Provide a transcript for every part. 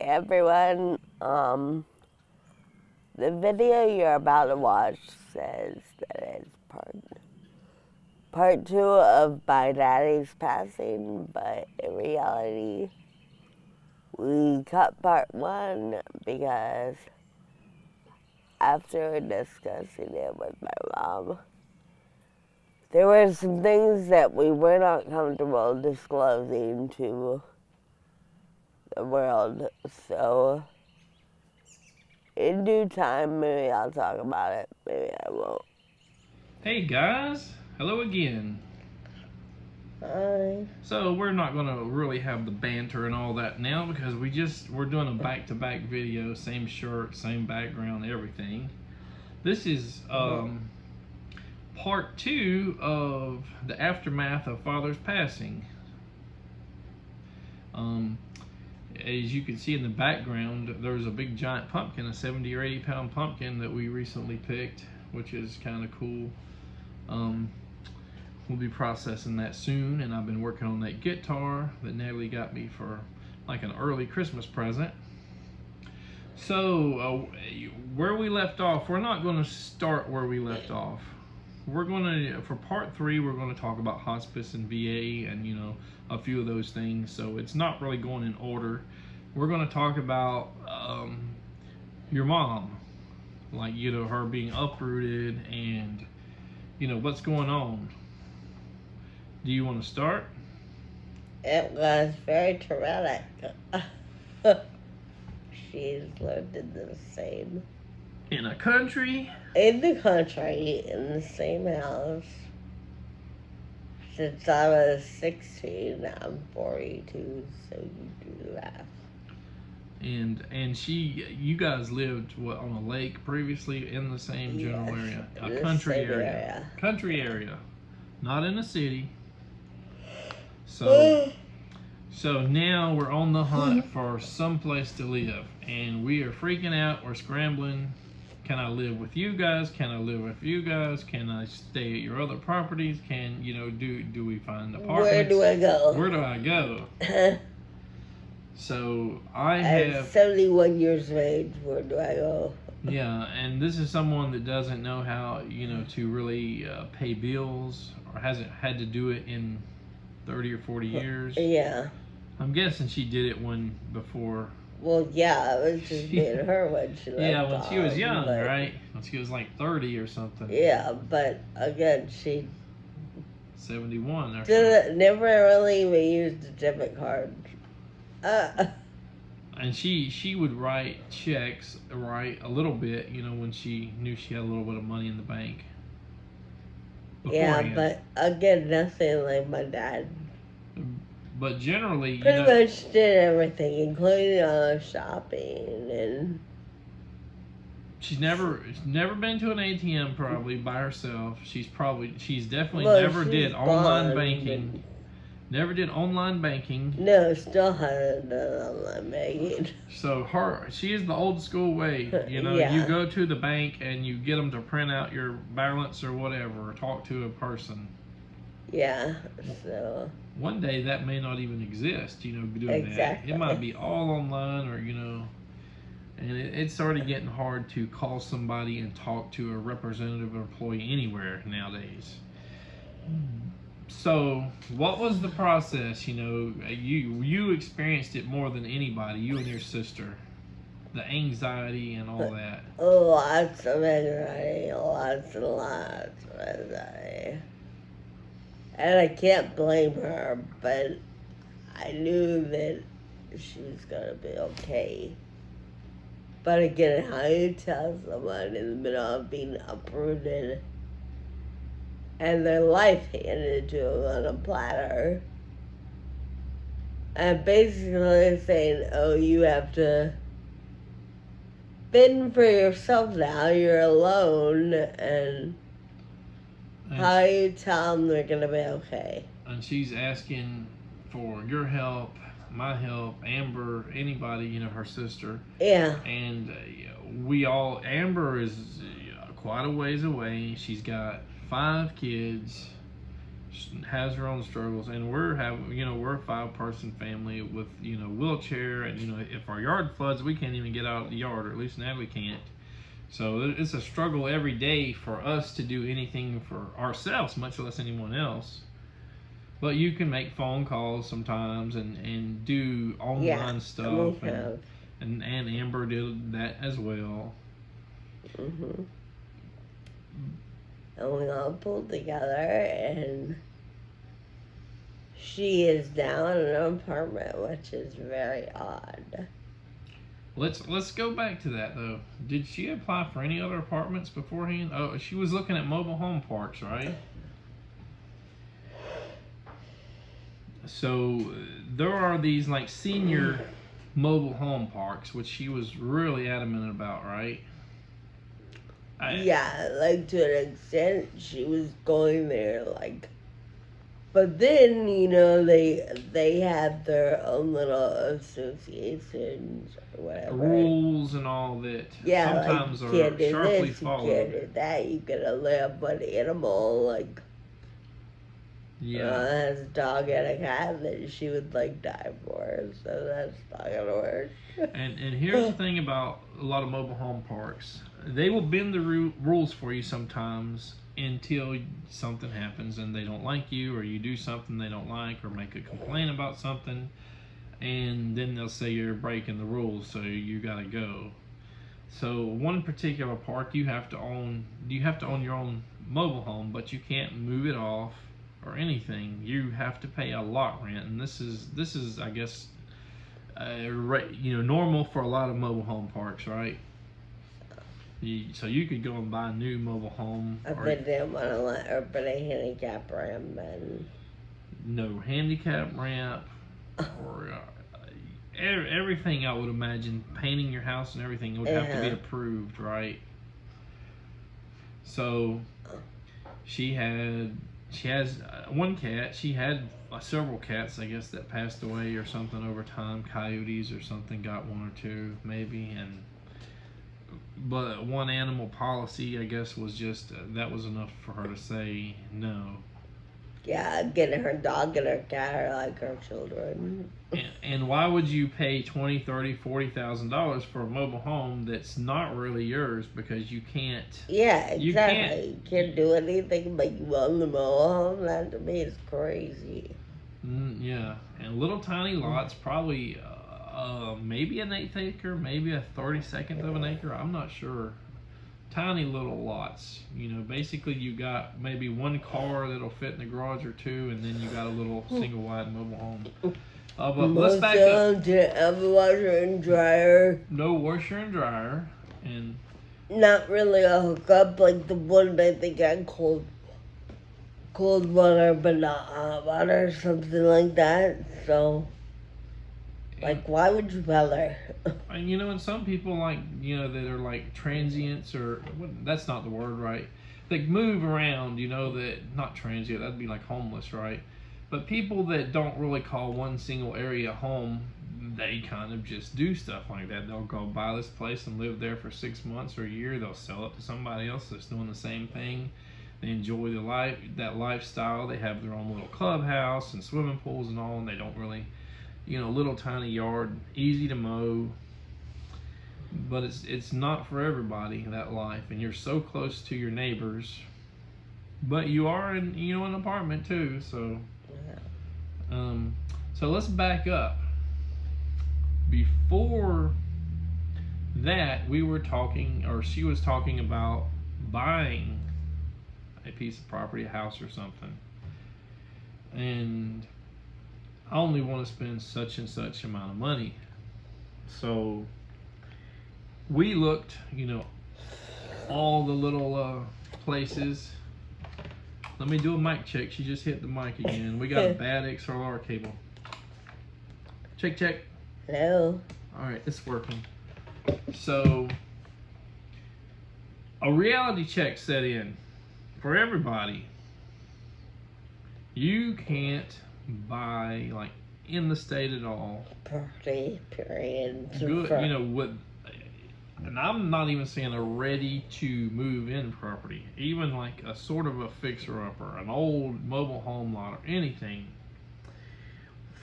everyone. The video you're about to watch says that it's part 2 of my daddy's passing, but in reality, we cut part 1 because after discussing it with my mom, there were some things that we were not comfortable disclosing to the world, so in due time, maybe I'll talk about it, maybe I won't. Hey guys, hello again. Hi. So we're not going to really have the banter and all that now because we're doing a back-to-back video, same shirt, same background, everything. This is part 2 of the aftermath of Father's passing. As you can see in the background, there's a big giant pumpkin, a 70 or 80 pound pumpkin that we recently picked, which is kind of cool. We'll be processing that soon, and I've been working on that guitar that Natalie got me for like an early Christmas present. So where we left off, we're not going to start where we left off. We're going to, for part 3, we're going to talk about hospice and VA and, you know, a few of those things. So it's not really going in order. We're going to talk about your mom, like, you know, her being uprooted and, you know, what's going on. Do you want to start? It was very traumatic. She's lived in the same... In a country? In the country, in the same house, since I was 16. I'm 42, so you do the math. And you guys lived what, on a lake previously in the same general area, a country area, country area, not in a city. So now we're on the hunt for some place to live, and we are freaking out. We're scrambling. Can I live with you guys? Can I live with you guys? Can I stay at your other properties? Can, you know, do we find apartments? Where do I go? Where do I go? So I'm 71 years of age. Where do I go? Yeah, and this is someone that doesn't know how, you know, to really pay bills, or hasn't had to do it in 30 or 40 years. Yeah. I'm guessing she did it before. Well, yeah, it was just me and her when she left. Yeah, when she was young, right? When she was like 30 or something. Yeah, but again, she 71 or something. Never really even used a debit card. And she would write checks, right, a little bit, you know, when she knew she had a little bit of money in the bank. Yeah, but again, nothing like my dad. But generally, pretty much did everything, including shopping, and she's never been to an ATM probably by herself. She's definitely never did online banking. Never did online banking. No, still haven't done online banking. So she is the old school way. You know, yeah. You go to the bank and you get them to print out your balance or whatever, or talk to a person. Yeah, so one day that may not even exist, you know, doing exactly. That. It might be all online, or, you know, and it's already getting hard to call somebody and talk to a representative or employee anywhere nowadays. So what was the process? You know, you experienced it more than anybody, you and your sister. The anxiety and all that. Lots of anxiety, lots and lots of anxiety. And I can't blame her, but I knew that she was going to be okay. But again, how you tell someone in the middle of being uprooted and their life handed to them on a platter, and basically saying, oh, you have to fend for yourself now, you're alone, and how you tell them they're going to be okay. And she's asking for your help, my help, Amber, anybody, you know, her sister. Yeah. And Amber is quite a ways away. She's got 5 kids. has her own struggles, and we're a 5-person family with wheelchair, and if our yard floods, we can't even get out of the yard, or at least Natalie can't. So it's a struggle every day for us to do anything for ourselves, much less anyone else. But you can make phone calls sometimes and do online stuff, and Amber did that as well. Mm-hmm. And we all pulled together, and she is now in an apartment, which is very odd. Let's go back to that though. Did she apply for any other apartments beforehand? Oh, she was looking at mobile home parks, right? So there are these like senior mobile home parks, which she was really adamant about, right? Yeah, like to an extent, she was going there, like. But then, they have their own little associations or whatever. Rules and all that. Yeah, sometimes like, you are can't do sharply this, followed. You can't do that. You gotta live one animal, like. Has a dog and a cat that she would like die for, so that's not gonna work. And here's the thing about a lot of mobile home parks: they will bend the rules for you sometimes until something happens and they don't like you, or you do something they don't like, or make a complaint about something, and then they'll say you're breaking the rules, so you gotta go. So one particular park, you have to own your own mobile home, but you can't move it off or anything. You have to pay a lot rent, and this is I guess normal for a lot of mobile home parks, right? So you could go and buy a new mobile home. I bet they want to let her put a handicap ramp in. No handicap ramp, or everything. I would imagine painting your house and everything would have to be approved, right? So she has one cat. She had several cats, I guess, that passed away or something over time. Coyotes or something got one or two, maybe. But one animal policy, I guess, was just that was enough for her to say no. Yeah, getting her dog and her cat are like her children. And why would you pay $20,000, $30,000, $40,000 for a mobile home that's not really yours, because you can't? Yeah, exactly. You can't do anything but you own the mobile home. That to me is crazy. Yeah, and little tiny lots, probably maybe an 1/8 acre, maybe a 32nd of an acre. I'm not sure. Tiny little lots. Basically you got maybe one car that'll fit in the garage or two, and then you got a little single wide mobile home. But let's back up. Have a washer and dryer. No washer and dryer, and not really a hookup like the one I think I cold water, but not hot water, something like that. So. Like, why would you bother? And some people that are like transients, or that's not the word, right? They move around, that not transient, that'd be like homeless, right? But people that don't really call one single area home, they kind of just do stuff like that. They'll go buy this place and live there for 6 months or a year. They'll sell it to somebody else that's doing the same thing. They enjoy that lifestyle. They have their own little clubhouse and swimming pools and all, and they don't really. Little tiny yard, easy to mow, but it's not for everybody, that life. And you're so close to your neighbors, but you are in an apartment too. So, so let's back up. Before that, we were talking, or she was talking about buying a piece of property, a house or something, and I only want to spend such and such amount of money. So we looked, all the little places. Let me do a mic check. She just hit the mic again. We got a bad XLR cable. Check. Hello. All right, it's working. So a reality check set in for everybody. You can't buy in the state at all property, period. Good, and I'm not even saying a ready to move in property, even like a sort of a fixer upper, an old mobile home lot or anything,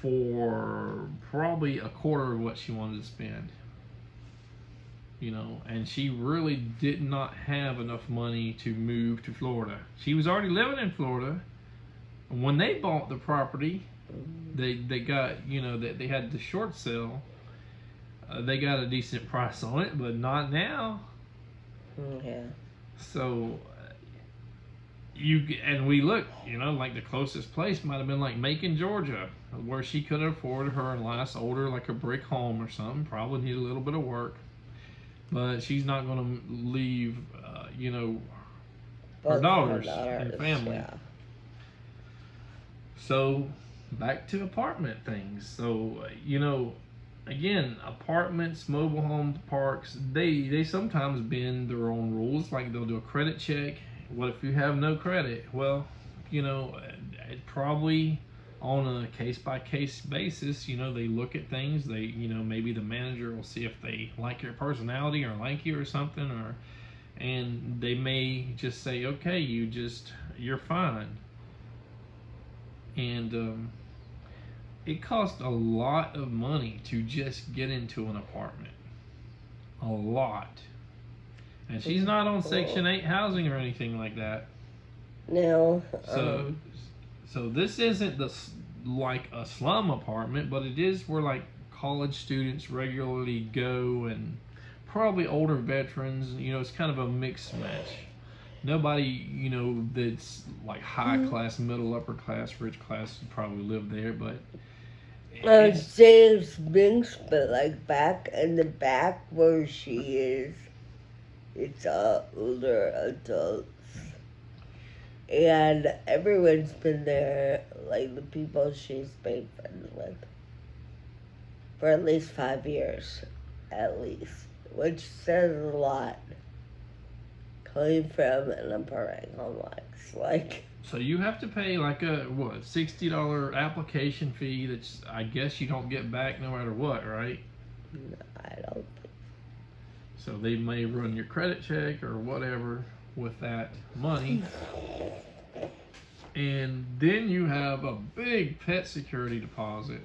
for probably a quarter of what she wanted to spend. You know, and she really did not have enough money to move to Florida. She was already living in Florida. When they bought the property, they got, you know, that they had the short sale. They got a decent price on it, but not now. Yeah. So we look, you know, like the closest place might have been like Macon, Georgia, where she could afford her last older, like a brick home or something. Probably need a little bit of work, but she's not going to leave, you know, her daughters and family. Yeah. So back to apartment things. So you know, again, apartments, mobile home parks, they sometimes bend their own rules. Like they'll do a credit check. What if you have no credit? Well, you know, it probably on a case by case basis. You know, they look at things. They, you know, maybe the manager will see if they like your personality or like you or something, and they may just say, okay, you're fine. And it costs a lot of money to just get into an apartment. A lot. And she's not on Section 8 housing or anything like that. No. So this isn't like a slum apartment, but it is where like college students regularly go, and probably older veterans. You know, it's kind of a mixed match. Nobody, you know, that's like high class, middle, upper class, rich class would probably live there, but James Binks, but like back in the back where she is, it's older adults. And everyone's been there, like the people she's been friends with, for at least 5 years, at least, which says a lot. Coming from an apartment complex, like. So you have to pay like a $60 application fee. That's, I guess, you don't get back no matter what, right? No, I don't think. So they may run your credit check or whatever with that money. And then you have a big pet security deposit.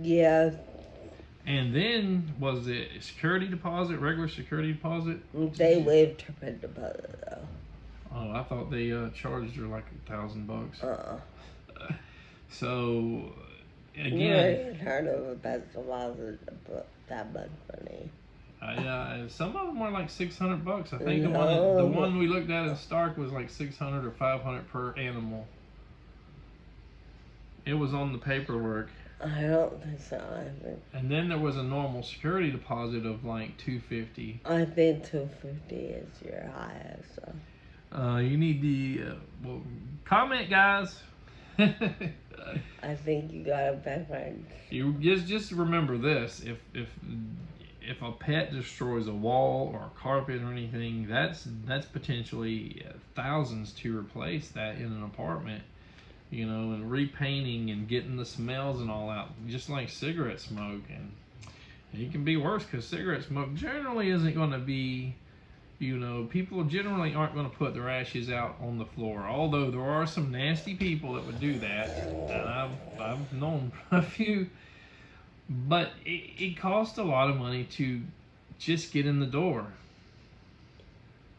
Yeah. And then, was it security deposit, regular security deposit? They waived her pet deposit, though. Oh, I thought they charged her like $1,000. So, again, You ain't heard of a pet deposit to put that much money. Some of them were like $600. I think the one we looked at in Stark was like $600 or $500 per animal. It was on the paperwork. I don't think so. And then there was a normal security deposit of like $250. I think $250 is your highest. So. You need the comment, guys. I think you got a preference. You just remember this: if a pet destroys a wall or a carpet or anything, that's potentially thousands to replace that in an apartment. You know, and repainting and getting the smells and all out, just like cigarette smoke. And it can be worse because cigarette smoke generally isn't going to be, you know, people generally aren't going to put their ashes out on the floor. Although there are some nasty people that would do that, and I've known a few. But it costs a lot of money to just get in the door.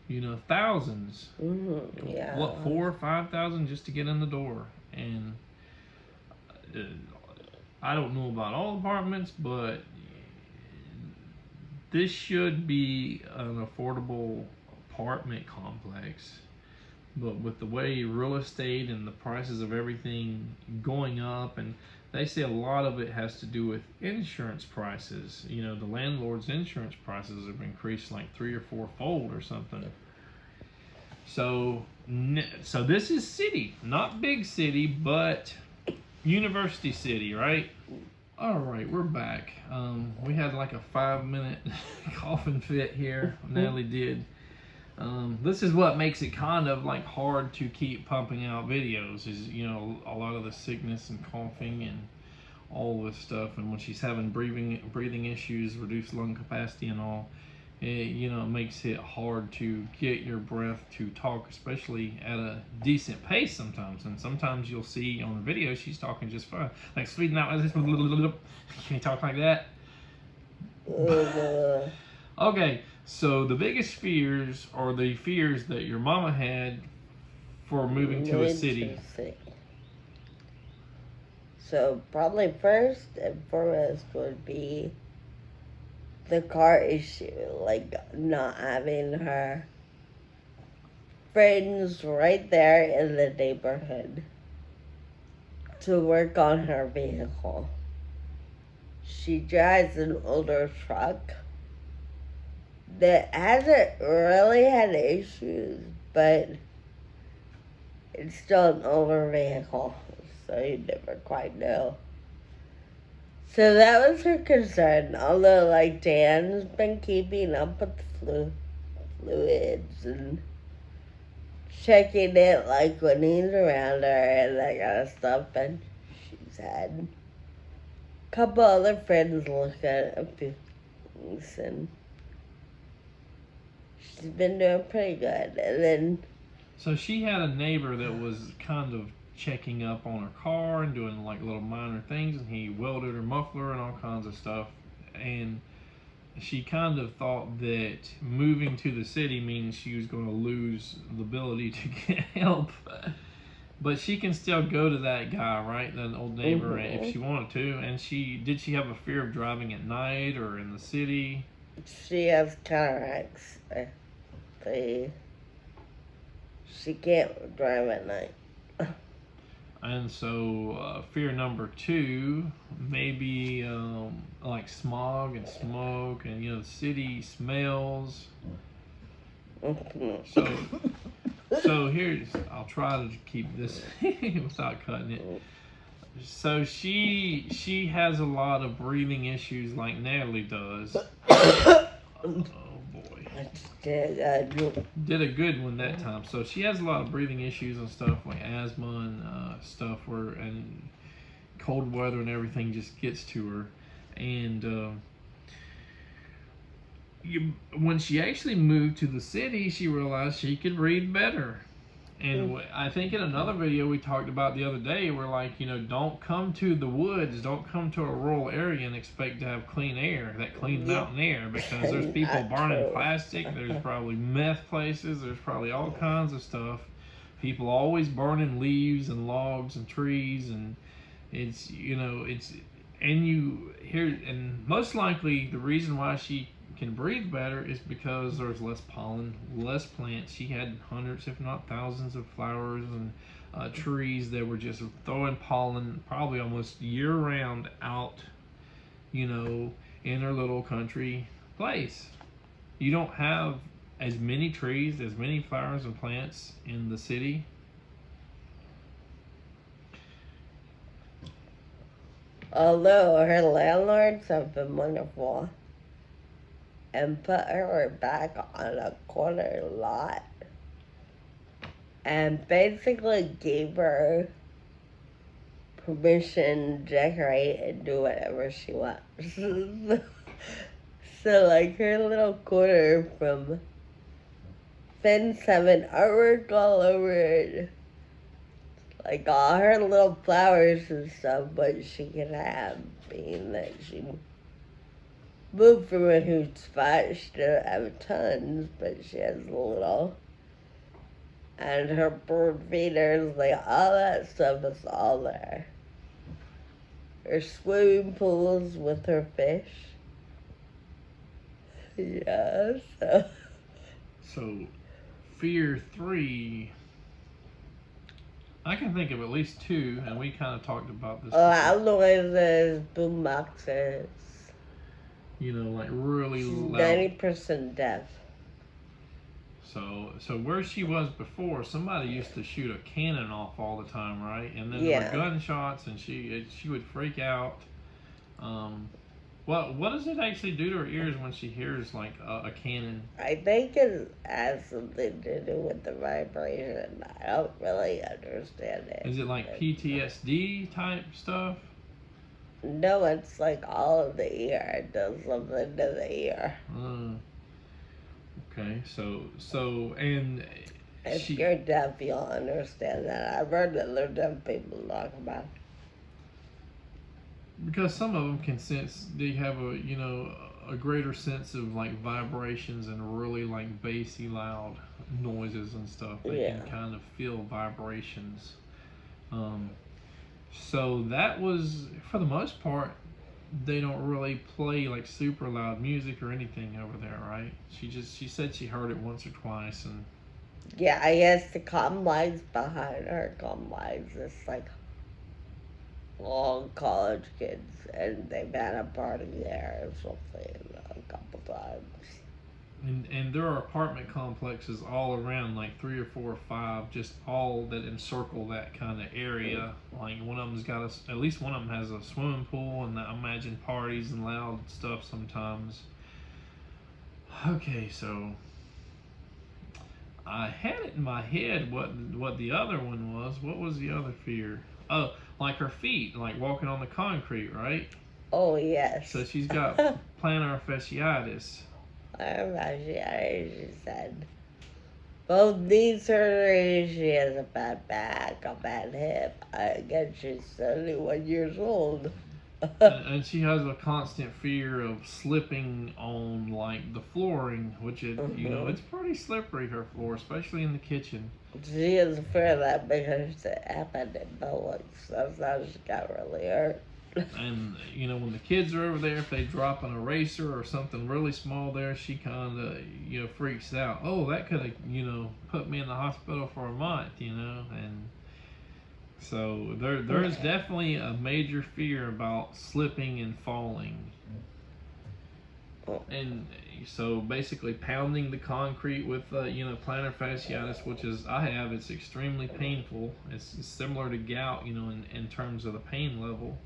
You know, thousands. Mm-hmm. Yeah. What, 4,000 or 5,000 just to get in the door? And I don't know about all apartments, but this should be an affordable apartment complex. But with the way real estate and the prices of everything going up, and they say a lot of it has to do with insurance prices. You know, the landlord's insurance prices have increased like 3 or 4-fold or something. So this is city, not big city, but university city, right? All right, we're back. We had like a 5-minute coughing fit here. Natalie did. This is what makes it kind of like hard to keep pumping out videos, is, you know, a lot of the sickness and coughing and all this stuff. And when she's having breathing issues, reduced lung capacity and all, it makes it hard to get your breath to talk, especially at a decent pace sometimes. And sometimes you'll see on the video she's talking just fine, like speeding out like this. Can you talk like that? Okay, so the biggest fears, or the fears that your mama had for moving to a city. So probably first and foremost would be the car issue, like not having her friends right there in the neighborhood to work on her vehicle. She drives an older truck that hasn't really had issues, but it's still an older vehicle, so you never quite know. So that was her concern, although, like, Dan's been keeping up with the fluids and checking it, like, when he's around her and that kind of stuff, and she's had a couple other friends look at a few things, and she's been doing pretty good. And then... So she had a neighbor that was kind of checking up on her car and doing like little minor things, and he welded her muffler and all kinds of stuff, and she kind of thought that moving to the city means she was going to lose the ability to get help, but she can still go to that guy, right, that old neighbor, if she wanted to. And she have a fear of driving at night or in the city? She has cataracts. She can't drive at night. And so fear number 2, maybe like smog and smoke, and the city smells. So here's, I'll try to keep this without cutting it. So she has a lot of breathing issues like Natalie does. Did a good one that time. So she has a lot of breathing issues and stuff like asthma and stuff, and cold weather and everything just gets to her. And when she actually moved to the city, she realized she could breathe better. And I think in another video we talked about the other day, we're like, don't come to the woods, don't come to a rural area and expect to have clean air, that clean mountain air, because there's people burning plastic, there's probably meth places, there's probably all kinds of stuff. People always burning leaves and logs and trees, and and most likely the reason why she can breathe better is because there's less pollen, less plants. She had hundreds, if not thousands, of flowers and trees that were just throwing pollen probably almost year-round out, in her little country place. You don't have as many trees, as many flowers and plants in the city. Although her landlords have been wonderful and put her back on a corner lot and basically gave her permission to decorate and do whatever she wants. So like her little corner from Finn's having artwork all over it, like all her little flowers and stuff, but she can have, being that she moved from a huge spot. She doesn't have tons, but she has a little. And her bird feeders, like all that stuff is all there. Her swimming pools with her fish. Yeah, So, fear 3, I can think of at least 2, and we kind of talked about this. Loud noises, boom boxes. Like really loud. 90% deaf. So where she was before, somebody used to shoot a cannon off all the time, right? And then there were gunshots, and she would freak out. What does it actually do to her ears when she hears like a cannon? I think it has something to do with the vibration. I don't really understand it. Is it like PTSD type stuff? No, it's like all of the ear. It does something to the ear. Okay, and If she, you're deaf, you'll understand that. I've heard other deaf people talk about because some of them can sense, they have a, a greater sense of like vibrations and really like bassy loud noises and stuff. it. They can Yeah. kind of feel vibrations. Um, so that was, for the most part, they don't really play like super loud music or anything over there, right? She said she heard it once or twice, and Yeah, I guess the complex behind her complex is like all college kids, and they've had a party there or something a couple times. and there are apartment complexes all around, like three or four or five, just all that encircle that kind of area. Like one of them's got at least one of them has a swimming pool, and I imagine parties and loud stuff sometimes. Okay, so I had it in my head what the other one was. What was the other fear? Oh, like her feet, like walking on the concrete, right? Oh, yes. So she's got plantar fasciitis. She said. Both knee surgery, she has a bad back, a bad hip. I guess she's 71 years old. And she has a constant fear of slipping on like the flooring, which it's pretty slippery, her floor, especially in the kitchen. She is afraid of that because it happened in public. So that's how she got really hurt. And when the kids are over there, if they drop an eraser or something really small there, she kind of freaks out. Oh, that could have put me in the hospital for a month, and so there's definitely a major fear about slipping and falling. And so basically pounding the concrete with plantar fasciitis, which is I have, it's extremely painful. It's similar to gout, in terms of the pain level.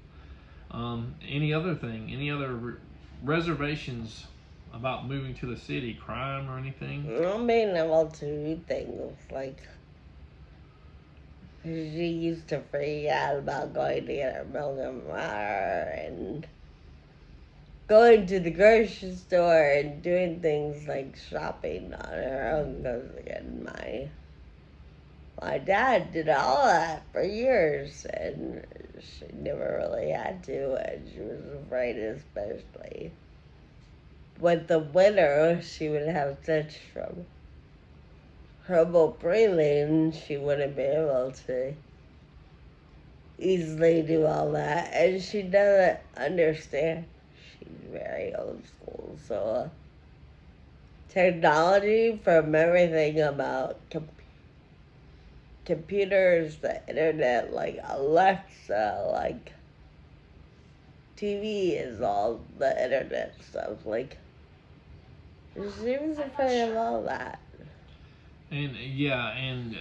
Any other reservations about moving to the city, crime or anything? Not being able to do things like she used to freak out about going to get her milk and water and going to the grocery store and doing things like shopping on her own. Because again, my dad did all that for years, and she never really had to, and she was afraid, especially with the winter, she would have such trouble breathing, she wouldn't be able to easily do all that, and she doesn't understand. She's very old school, so technology, from everything about computers, the internet, like Alexa, like TV is all the internet stuff. Like, she was afraid of all that. And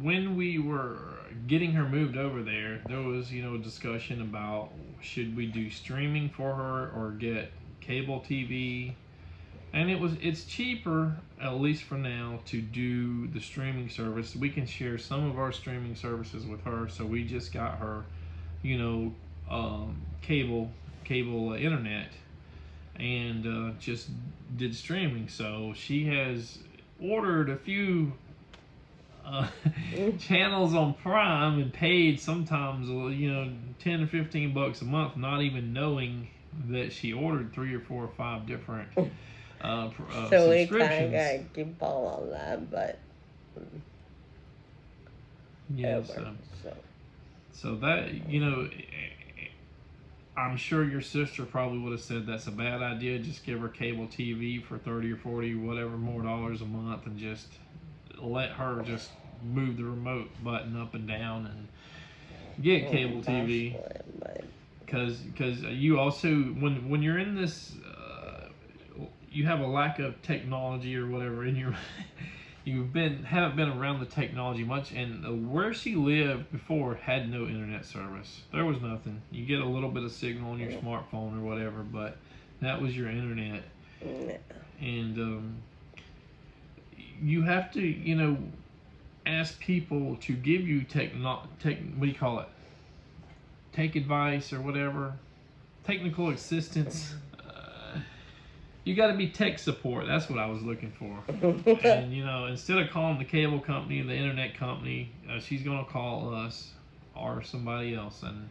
when we were getting her moved over there was a discussion about should we do streaming for her or get cable TV. And it's cheaper, at least for now, to do the streaming service. We can share some of our streaming services with her, so we just got her, cable internet, and just did streaming. So she has ordered a few channels on Prime and paid sometimes 10 or $15 a month, not even knowing that she ordered 3 or 4 or 5 different So we kind subscriptions. of gotta keep all on that, but Yes. So that I'm sure your sister probably would have said that's a bad idea. Just give her cable TV for 30 or 40 whatever more dollars a month, and just let her just move the remote button up and down and get cable TV. Because you also, when you're in this, you have a lack of technology or whatever in your haven't been around the technology much, and where she lived before had no internet service. There was nothing. You get a little bit of signal on your smartphone or whatever, but that was your internet. And you have to ask people to give you what do you call it, take advice or whatever, technical assistance. You got to be tech support. That's what I was looking for. And instead of calling the cable company, the internet company, she's gonna call us or somebody else. And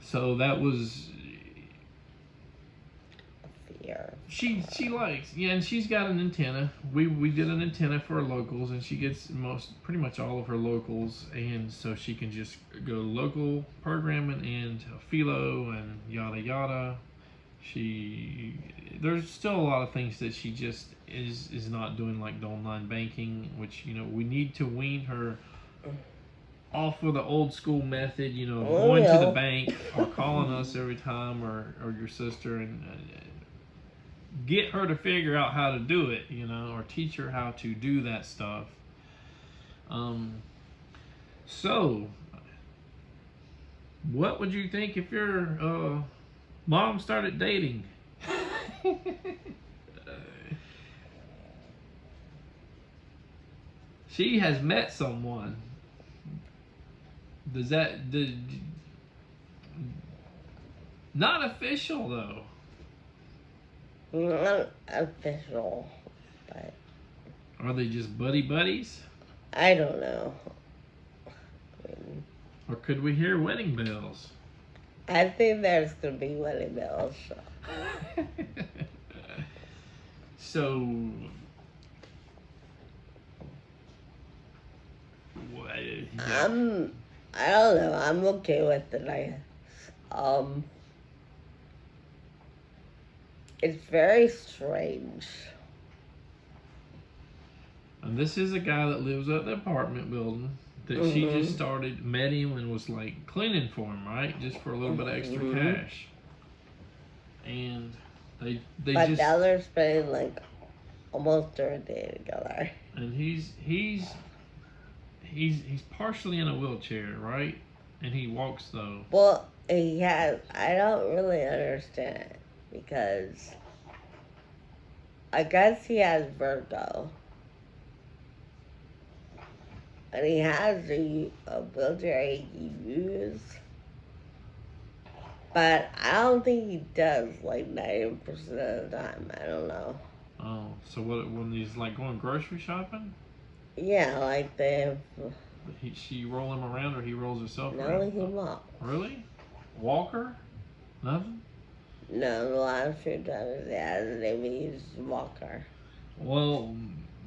so that was. She likes, and she's got an antenna. We did an antenna for her locals, and she gets pretty much all of her locals, and so she can just go local programming and philo and yada yada. There's still a lot of things that she just is not doing, like the online banking, which we need to wean her off of the old school method. Going to the bank or calling us every time, or your sister, and get her to figure out how to do it, or teach her how to do that stuff. So, what would you think if your mom started dating? She has met someone. Not official though. Not official, but are they just buddies? I don't know. Or could we hear wedding bells? I think there's gonna be wedding bells. So, I don't know. I'm okay with it. It's very strange. And this is a guy that lives at the apartment building that she just met him and was like cleaning for him, right? Just for a little bit of extra cash. And they but just. now they're spending like almost a day together. And he's partially in a wheelchair, right? And he walks though. Well, he has. I don't really understand it. Because I guess he has vertigo. And he has a wheelchair he can use. But I don't think he does like 90% of the time. I don't know. Oh, so when he's like going grocery shopping? Yeah, like she roll him around, or he rolls himself no, around? he won't. Really? Walker? Nothing? No, the last few times he hasn't even used a walker. Well,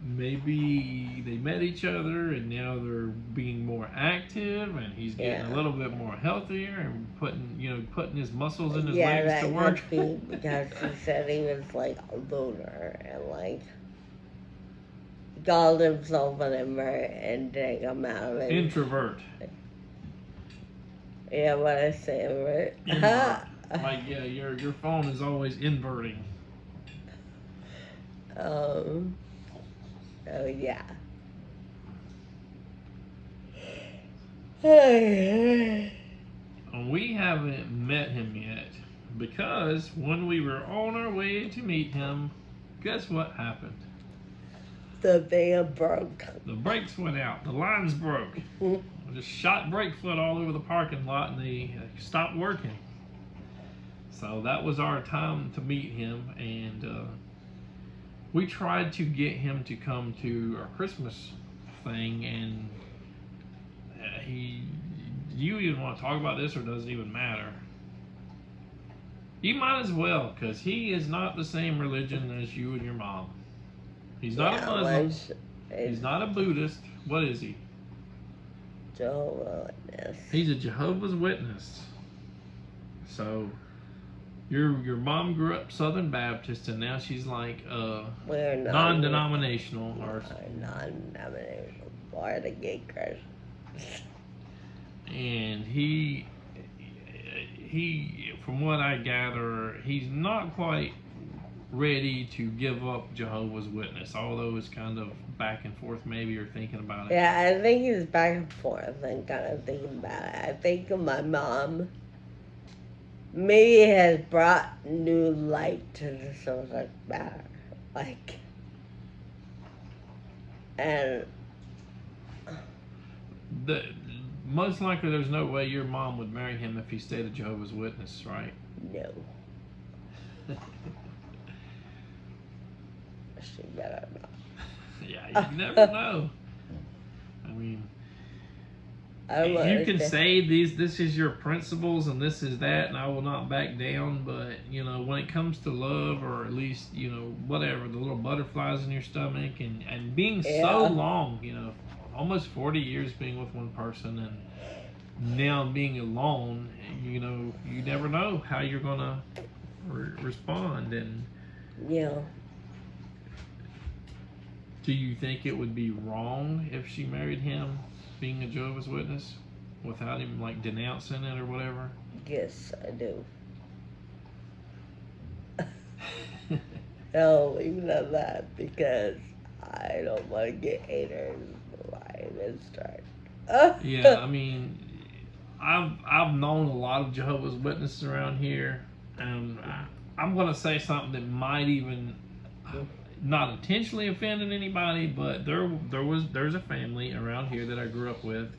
maybe they met each other and now they're being more active, and he's getting a little bit more healthier and putting his muscles in his legs to work. Yeah, that could be because he said he was like a loner and like called himself an invert and didn't come out of it. Introvert. Yeah, what I say, invert. Like, yeah, your phone is always inverting. Oh yeah. We haven't met him yet because when we were on our way to meet him, guess what happened? The van broke. The brakes went out. The lines broke. Just shot brake fluid all over the parking lot, and they stopped working. So that was our time to meet him, and we tried to get him to come to our Christmas thing, and do you even want to talk about this, or does it even matter? You might as well, because he is not the same religion as you and your mom. He's not a Muslim. He's not a Buddhist. What is he? Jehovah's Witness. He's a Jehovah's Witness. So your mom grew up Southern Baptist, and now she's like We're non-denominational. Or non-denominational. Born again Christians. And he, from what I gather, he's not quite ready to give up Jehovah's Witness, although it's kind of back and forth maybe, or thinking about it. Yeah, I think he's back and forth and kind of thinking about it. I think my mom maybe has brought new light to the subject matter. Like, and most likely there's no way your mom would marry him if he stayed a Jehovah's Witness, right? No. She better not. Yeah, you never know. I mean, you can say this is your principles and this is that, and I will not back down. But when it comes to love, or at least whatever, the little butterflies in your stomach, and being so long, almost 40 years being with one person, and now being alone, you never know how you're gonna respond. And do you think it would be wrong if she married him, being a Jehovah's Witness, without him like denouncing it or whatever? Yes, I do. No, even on that, because I don't want to get haters lying and start. Yeah, I mean, I've known a lot of Jehovah's Witnesses around here, and I'm gonna say something that might even not intentionally offended anybody, but there's a family around here that I grew up with.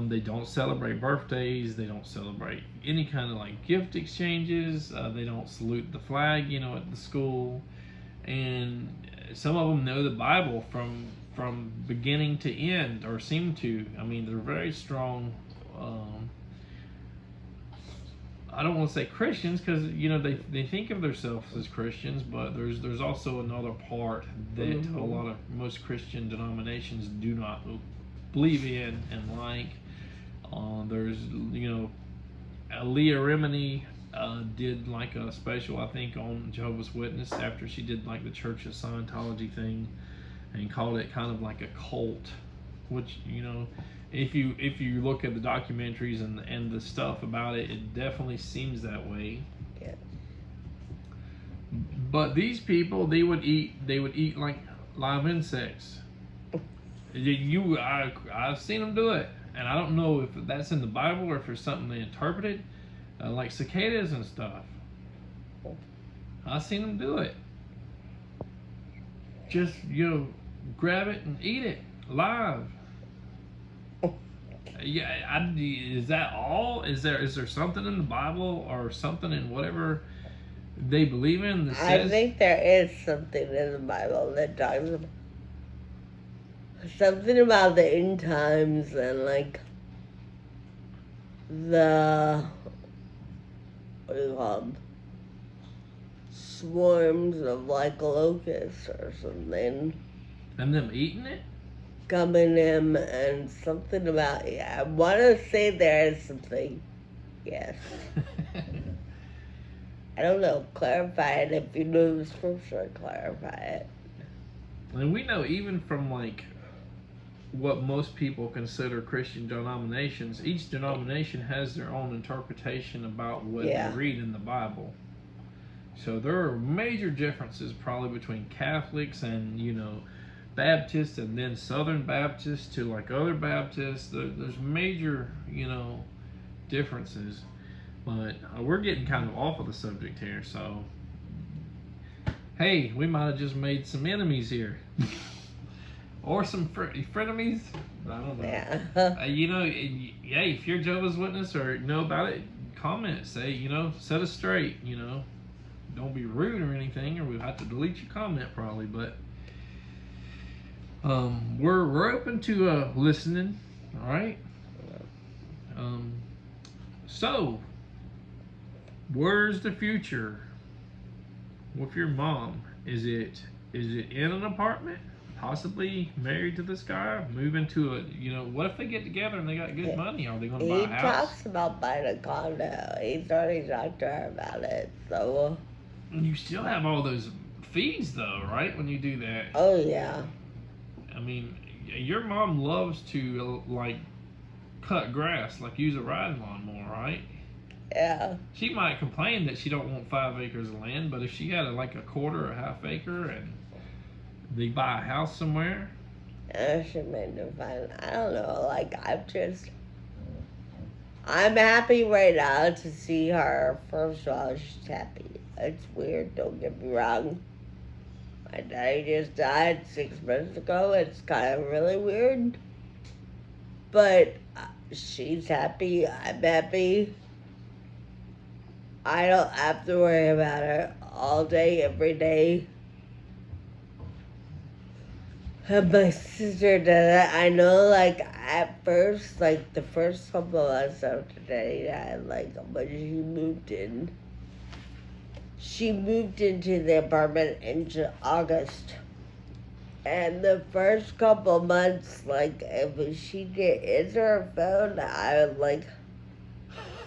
They don't celebrate birthdays. They don't celebrate any kind of like gift exchanges. They don't salute the flag, at the school. And some of them know the Bible from beginning to end, or seem to. I mean, they're very strong. I don't want to say Christians, because they think of themselves as Christians, but there's also another part that most Christian denominations do not believe in and like. There's Leah Remini did like a special, I think, on Jehovah's Witness after she did like the Church of Scientology thing, and called it kind of like a cult, which if you look at the documentaries and the stuff about it, it definitely seems that way. Yeah. But these people, they would eat like live insects. I've seen them do it, and I don't know if that's in the Bible or if it's something they interpreted, like cicadas and stuff. I've seen them do it. Just grab it and eat it live. Yeah, is that all? Is there something in the Bible or something in whatever they believe in that says? I think there is something in the Bible that talks about something about the end times and like the what do you call them? Swarms of like locusts or something. And them eating it? Coming in, and something about, I want to say there is something. Yes. I don't know. Clarify it. If you know the scripture, clarify it. And we know, even from like what most people consider Christian denominations, each denomination has their own interpretation about what they read in the Bible. So there are major differences probably between Catholics and Baptists, and then Southern Baptists to like other Baptists. There's major differences, but we're getting kind of off of the subject here. So hey, we might have just made some enemies here. Or some frenemies. I don't know. Yeah. If you're Jehovah's Witness or know about it, comment. Say, set us straight. Don't be rude or anything, or we'll have to delete your comment probably. But we're open to listening. All right. So, where's the future with your mom? Is it in an apartment? Possibly married to this guy, move into what if they get together and they got good money? Are they going to buy a house? He talks about buying a condo. He's already talked to her about it, so. You still have all those fees, though, right, when you do that? Oh, yeah. I mean, your mom loves to, like, cut grass, like use a riding lawnmower, right? Yeah. She might complain that she don't want 5 acres of land, but if she had a quarter or half acre and they buy a house somewhere. She made them fine. I don't know. I'm happy right now to see her. First of all, she's happy. It's weird. Don't get me wrong. My daddy just died 6 months ago. It's kind of really weird. But she's happy. I'm happy. I don't have to worry about her all day, every day. And my sister does it. I know, like, at first, like, the first couple of months after dating, like, when she moved into the apartment in August. And the first couple months, like, if she didn't answer her phone, I would, like,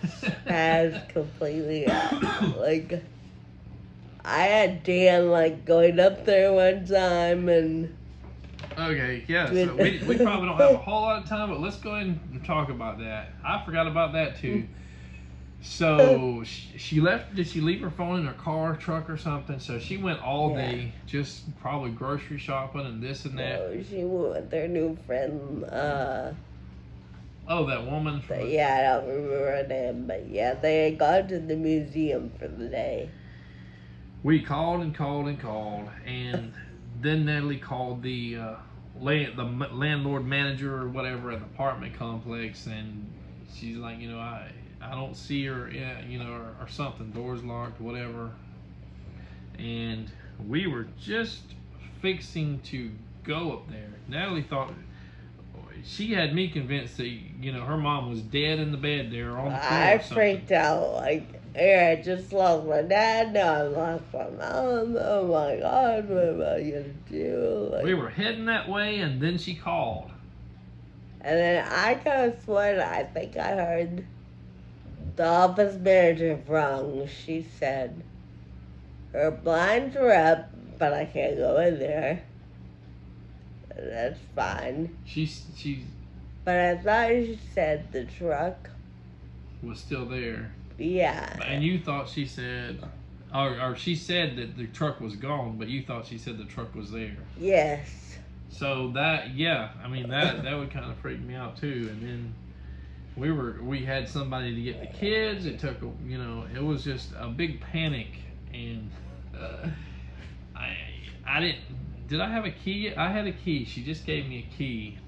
spaz completely out. Like, I had Dan, like, going up there one time and... Okay, yeah, so we probably don't have a whole lot of time, but let's go ahead and talk about that. I forgot about that, too. So, she left, did she leave her phone in her car, truck, or something? So, she went all day, just probably grocery shopping and this and that. No, she went with their new friend, Oh, that woman from... I don't remember her name, but yeah, they had gone to the museum for the day. We called and called and called, and then Natalie called the landlord manager or whatever at the apartment complex, and she's like, I don't see her, or something, doors locked, whatever. And we were just fixing to go up there. Natalie thought, she had me convinced that, her mom was dead in the bed there on the floor. I freaked out, like, I just lost my dad, now I lost my mom, oh my God, what am I gonna do? Like, we were heading that way, and then she called. And then I kind of swear I think I heard the office manager wrong. She said, her blinds are up, but I can't go in there. That's fine. But I thought she said the truck was still there. Yeah. And you thought she said, or she said that the truck was gone, but you thought she said the truck was there. Yes. So that would kind of freak me out too. And then we had somebody to get the kids. It took, it was just a big panic. And did I have a key? I had a key. She just gave me a key.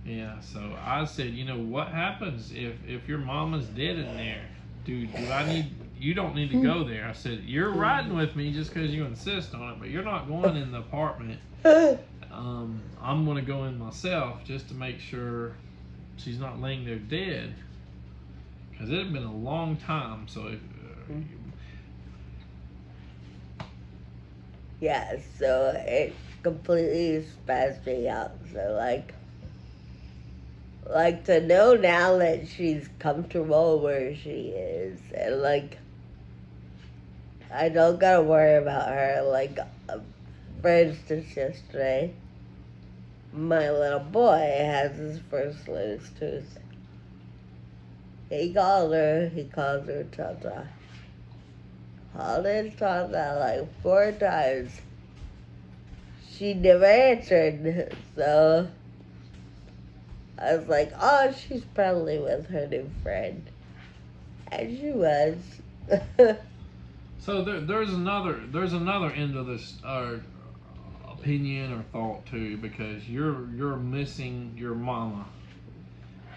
Yeah, so I said, what happens if your mama's dead in there? You don't need to go there. I said, you're riding with me just because you insist on it, but you're not going in the apartment. I'm going to go in myself just to make sure she's not laying there dead. Because it had been a long time, so yeah, so it completely spazzed me out. So, like to know now that she's comfortable where she is, and I don't gotta worry about her. Like, for instance, yesterday, my little boy has his first loose tooth. He calls her Tata. Called his Tata like 4 times. She never answered, so I was like, oh, she's probably with her new friend. And she was. So there's another end of this opinion or thought too, because you're missing your mama.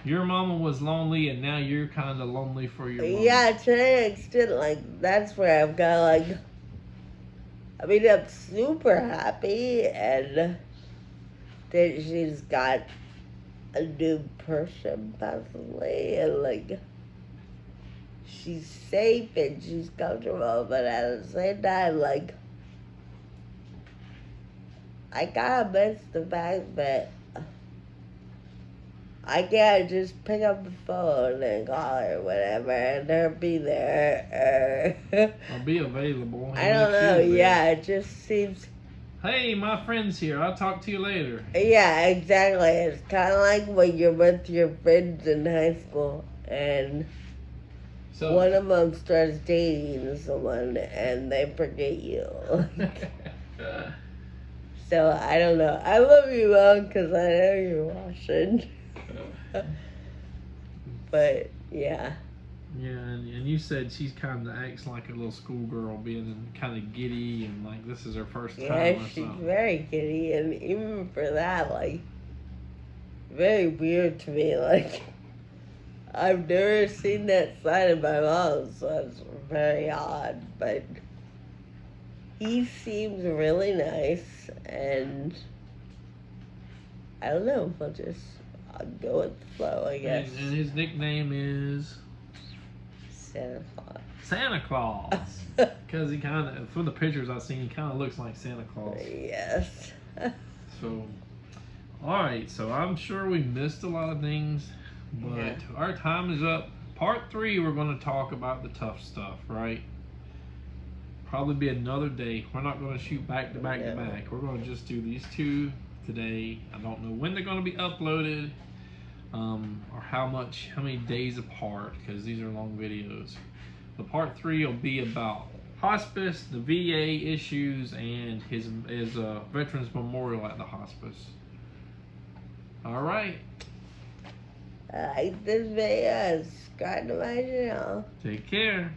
Your mama was lonely, and now you're kind of lonely for your mama. Yeah, to an extent, that's where I'm kind of I'm super happy, and that she's got a new person, possibly, and, she's safe and she's comfortable, but at the same time, I kind of miss the fact that I can't just pick up the phone and call her, whatever, and her be there. Or be available. I don't know, yeah, it just seems... Hey, my friend's here, I'll talk to you later. Yeah, exactly. It's kind of like when you're with your friends in high school, and one of them starts dating someone, and they forget you. So, I don't know. I love you, Mom, because I know you're watching. But yeah. Yeah, and you said she's kind of acts like a little schoolgirl, being kind of giddy and like this is her first time. Yeah, she's very giddy, and even for that, very weird to me. Like, I've never seen that side of my mom, so it's very odd. But he seems really nice, and I don't know. I'll go with the flow, I guess. And his nickname is Santa Claus. Santa Claus. Because he kind of, from the pictures I've seen, he kind of looks like Santa Claus. Yes. So, alright, so I'm sure we missed a lot of things, but Yeah. our time is up. Part 3, we're going to talk about the tough stuff, right? Probably be another day. We're not going to shoot back to back to back. We're going to just do these 2 today. I don't know when they're going to be uploaded, or how many days apart, because these are long videos. But part 3 will be about hospice, the VA issues, and his Veterans Memorial at the hospice. All right. I like this video. Subscribe to my channel. Take care.